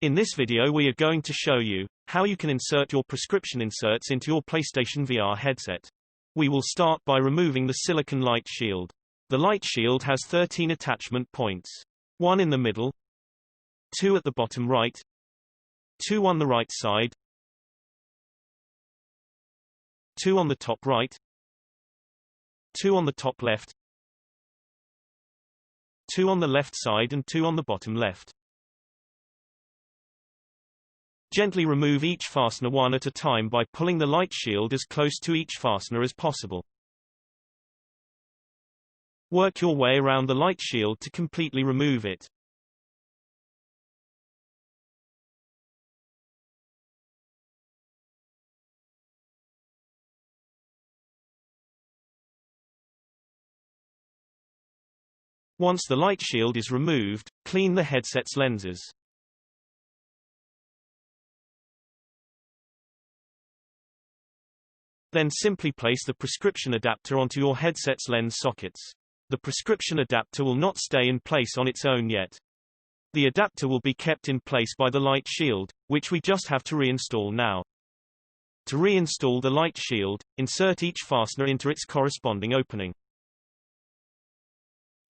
In this video we are going to show you how you can insert your prescription inserts into your PlayStation VR headset. We will start by removing the silicone light shield. The light shield has 13 attachment points. 1 in the middle, 2 at the bottom right, 2 on the right side, 2 on the top right, 2 on the top left, 2 on the left side and 2 on the bottom left. Gently remove each fastener one at a time by pulling the light shield as close to each fastener as possible. Work your way around the light shield to completely remove it. Once the light shield is removed, clean the headset's lenses. Then simply place the prescription adapter onto your headset's lens sockets. The prescription adapter will not stay in place on its own yet. The adapter will be kept in place by the light shield, which we just have to reinstall now. To reinstall the light shield, insert each fastener into its corresponding opening.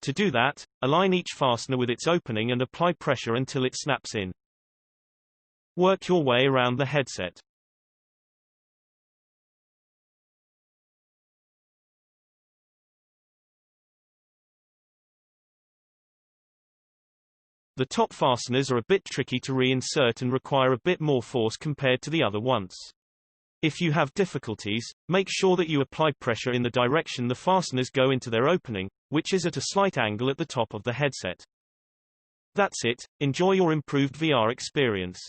To do that, align each fastener with its opening and apply pressure until it snaps in. Work your way around the headset. The top fasteners are a bit tricky to reinsert and require a bit more force compared to the other ones. If you have difficulties, make sure that you apply pressure in the direction the fasteners go into their opening, which is at a slight angle at the top of the headset. That's it. Enjoy your improved VR experience.